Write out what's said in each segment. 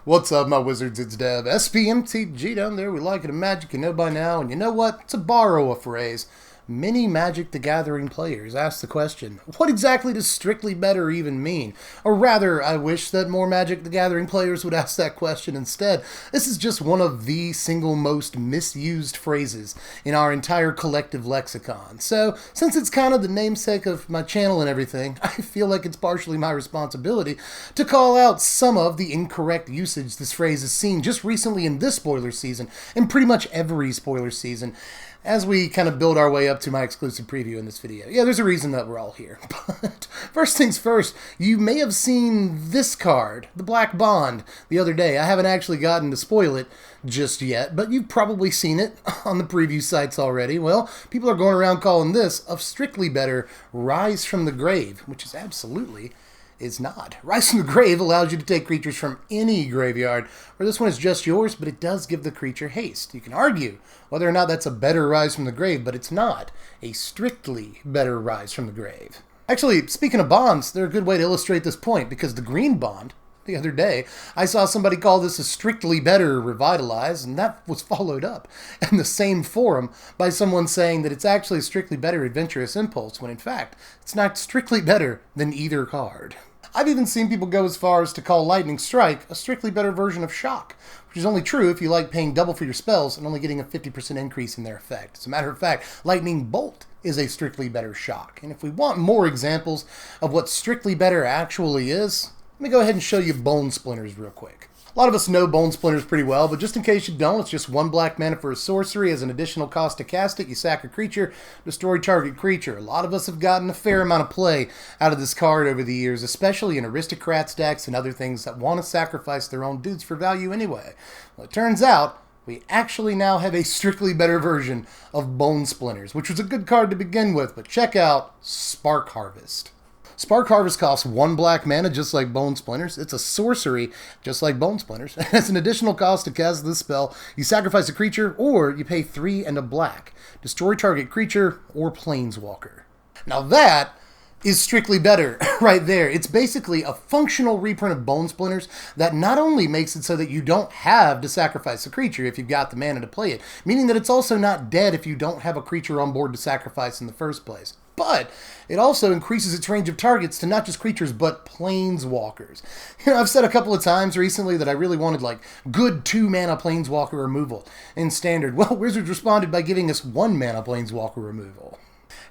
What's up, my wizards? It's Dev. Mtg down there. We like it in Magic, you know by now. And you know what? To borrow a phrase, many Magic the Gathering players ask the question, what exactly does strictly better even mean? Or rather, I wish that more Magic the Gathering players would ask that question instead. This is just one of the single most misused phrases in our entire collective lexicon. So, since it's kind of the namesake of my channel and everything, I feel like it's partially my responsibility to call out some of the incorrect usage this phrase has seen just recently in this spoiler season, and pretty much every spoiler season, as we kind of build our way up to my exclusive preview in this video. Yeah, there's a reason that we're all here. But first things first, you may have seen this card, the Black Bond, the other day. I haven't actually gotten to spoil it just yet, but you've probably seen it on the preview sites already. Well, people are going around calling this a strictly better Rise from the Grave, which is absolutely is not. Rise from the Grave allows you to take creatures from any graveyard, where this one is just yours, but it does give the creature haste. You can argue whether or not that's a better Rise from the Grave, but it's not a strictly better Rise from the Grave. Actually, speaking of bonds, they're a good way to illustrate this point, because the green bond, the other day, I saw somebody call this a strictly better Revitalize, and that was followed up in the same forum by someone saying that it's actually a strictly better Adventurous Impulse, when in fact, it's not strictly better than either card. I've even seen people go as far as to call Lightning Strike a strictly better version of Shock, which is only true if you like paying double for your spells and only getting a 50% increase in their effect. As a matter of fact, Lightning Bolt is a strictly better Shock. And if we want more examples of what strictly better actually is, let me go ahead and show you Bone Splinters real quick. A lot of us know Bone Splinters pretty well, but just in case you don't, it's just 1 black mana for a sorcery. As an additional cost to cast it, you sack a creature, destroy target creature. A lot of us have gotten a fair amount of play out of this card over the years, especially in Aristocrats decks and other things that want to sacrifice their own dudes for value anyway. Well, it turns out we actually now have a strictly better version of Bone Splinters, which was a good card to begin with, but check out Spark Harvest. Spark Harvest costs 1 black mana, just like Bone Splinters. It's a sorcery, just like Bone Splinters. As an additional cost to cast this spell, you sacrifice a creature, or you pay 3 and a black. Destroy target creature or planeswalker. Now that is strictly better right there. It's basically a functional reprint of Bone Splinters that not only makes it so that you don't have to sacrifice a creature if you've got the mana to play it, meaning that it's also not dead if you don't have a creature on board to sacrifice in the first place. But it also increases its range of targets to not just creatures, but planeswalkers. You know, I've said a couple of times recently that I really wanted, like, good 2-mana planeswalker removal in Standard. Well, Wizards responded by giving us 1-mana planeswalker removal.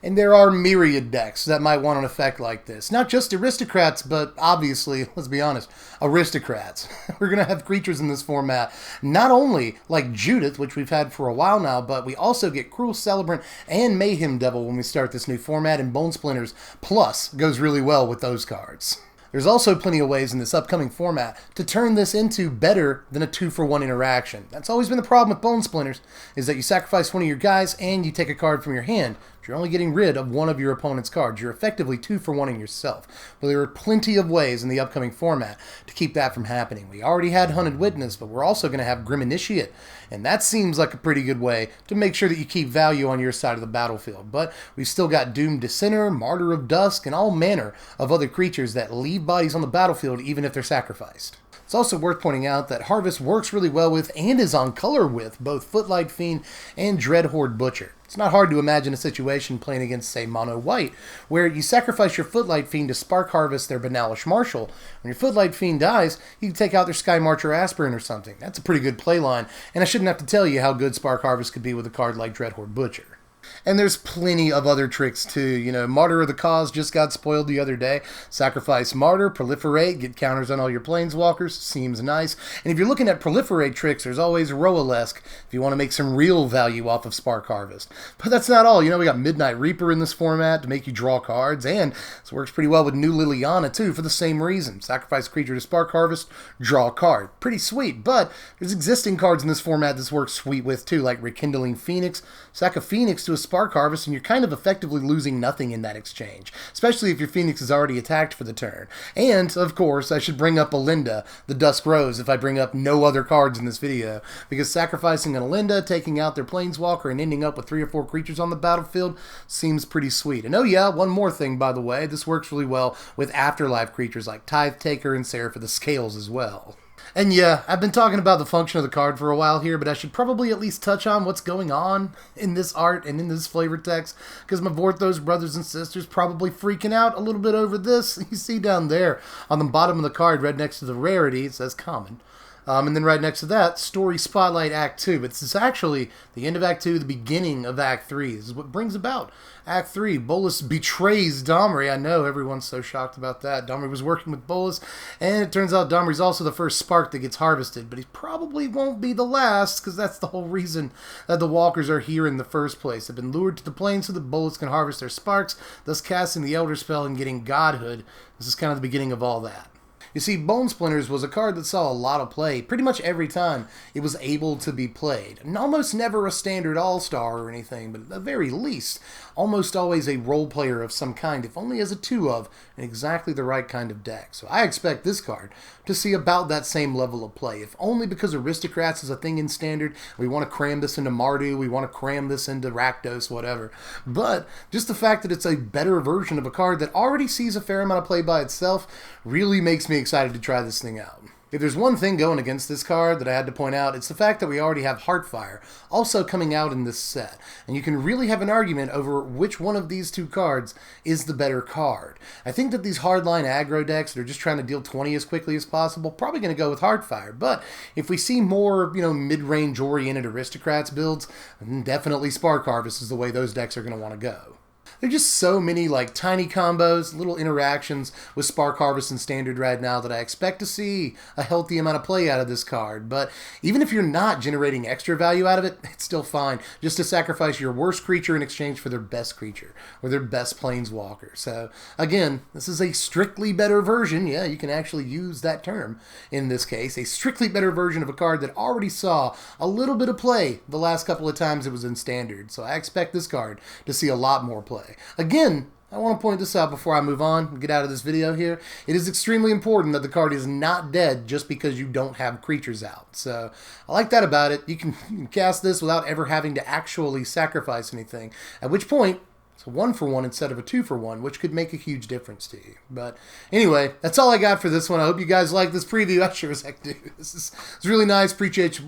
And there are myriad decks that might want an effect like this. Not just Aristocrats, but obviously, let's be honest, Aristocrats. We're going to have creatures in this format, not only like Judith, which we've had for a while now, but we also get Cruel Celebrant and Mayhem Devil when we start this new format, and Bone Splinters Plus goes really well with those cards. There's also plenty of ways in this upcoming format to turn this into better than a 2-for-1 interaction. That's always been the problem with Bone Splinters, is that you sacrifice one of your guys and you take a card from your hand. But you're only getting rid of one of your opponent's cards. You're effectively 2-for-1ing yourself. But there are plenty of ways in the upcoming format to keep that from happening. We already had Hunted Witness, but we're also going to have Grim Initiate. And that seems like a pretty good way to make sure that you keep value on your side of the battlefield. But we've still got Doomed Dissenter, Martyr of Dusk, and all manner of other creatures that leave bodies on the battlefield even if they're sacrificed. It's also worth pointing out that Harvest works really well with and is on color with both Footlight Fiend and Dreadhorde Butcher. It's not hard to imagine a situation playing against, say, Mono White, where you sacrifice your Footlight Fiend to Spark Harvest their Banalish Marshal. When your Footlight Fiend dies, you can take out their Sky Marcher Aspirant or something. That's a pretty good play line, and I shouldn't have to tell you how good Spark Harvest could be with a card like Dreadhorde Butcher. And there's plenty of other tricks too. You know, Martyr of the Cause just got spoiled the other day. Sacrifice Martyr, proliferate, get counters on all your planeswalkers. Seems nice. And if you're looking at proliferate tricks, there's always Roalesque if you want to make some real value off of Spark Harvest. But that's not all. You know, we got Midnight Reaper in this format to make you draw cards. And this works pretty well with New Liliana too for the same reason. Sacrifice creature to Spark Harvest, draw a card. Pretty sweet. But there's existing cards in this format this works sweet with too, like Rekindling Phoenix. Sack a Phoenix to a Spark Harvest, and you're kind of effectively losing nothing in that exchange, especially if your Phoenix is already attacked for the turn. And, of course, I should bring up Alinda, the Dusk Rose, if I bring up no other cards in this video, because sacrificing an Alinda, taking out their Planeswalker, and ending up with 3 or 4 creatures on the battlefield seems pretty sweet. And oh yeah, one more thing, by the way, this works really well with Afterlife creatures like Tithe Taker and Seraph of the Scales as well. And yeah, I've been talking about the function of the card for a while here, but I should probably at least touch on what's going on in this art and in this flavor text, because my Vorthos brothers and sisters probably freaking out a little bit over this. You see down there on the bottom of the card, right next to the rarity, it says common. And then right next to that, Story Spotlight Act 2. But this is actually the end of Act 2, the beginning of Act 3. This is what brings about Act 3. Bolas betrays Domri. I know everyone's so shocked about that. Domri was working with Bolas, and it turns out Domri's also the first spark that gets harvested. But he probably won't be the last, because that's the whole reason that the walkers are here in the first place. They've been lured to the plane so that Bolas can harvest their sparks, thus casting the Elder Spell and getting Godhood. This is kind of the beginning of all that. You see, Bone Splinters was a card that saw a lot of play pretty much every time it was able to be played. And almost never a standard all-star or anything, but at the very least, almost always a role player of some kind, if only as a 2-of, in exactly the right kind of deck. So I expect this card to see about that same level of play, if only because Aristocrats is a thing in standard. We want to cram this into Mardu, we want to cram this into Rakdos, whatever. But just the fact that it's a better version of a card that already sees a fair amount of play by itself really makes me excited to try this thing out. If there's one thing going against this card that I had to point out, it's the fact that we already have Heartfire also coming out in this set. And you can really have an argument over which one of these two cards is the better card. I think that these hardline aggro decks that are just trying to deal 20 as quickly as possible, probably going to go with Heartfire. But if we see more, mid-range oriented Aristocrats builds, then definitely Spark Harvest is the way those decks are going to want to go. There are just so many tiny combos, little interactions with Spark Harvest and Standard right now that I expect to see a healthy amount of play out of this card. But even if you're not generating extra value out of it, it's still fine just to sacrifice your worst creature in exchange for their best creature or their best planeswalker. So again, this is a strictly better version. Yeah, you can actually use that term in this case. A strictly better version of a card that already saw a little bit of play the last couple of times it was in Standard. So I expect this card to see a lot more play. Again, I want to point this out before I move on and get out of this video here. It is extremely important that the card is not dead just because you don't have creatures out. So I like that about it. You can cast this without ever having to actually sacrifice anything, at which point it's a 1-for-1 instead of a 2-for-1, which could make a huge difference to you. But anyway, that's all I got for this one. I hope you guys like this preview. I sure as heck do. It's really nice. Appreciate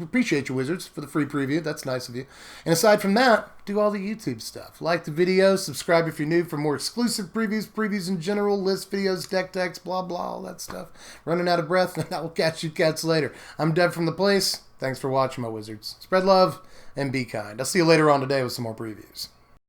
you, Wizards, for the free preview. That's nice of you. And aside from that, do all the YouTube stuff. Like the video, subscribe if you're new for more exclusive previews in general, lists, videos, deck decks, blah, blah, all that stuff. Running out of breath, and I will catch you cats later. I'm Dev from The Place. Thanks for watching, my Wizards. Spread love and be kind. I'll see you later on today with some more previews.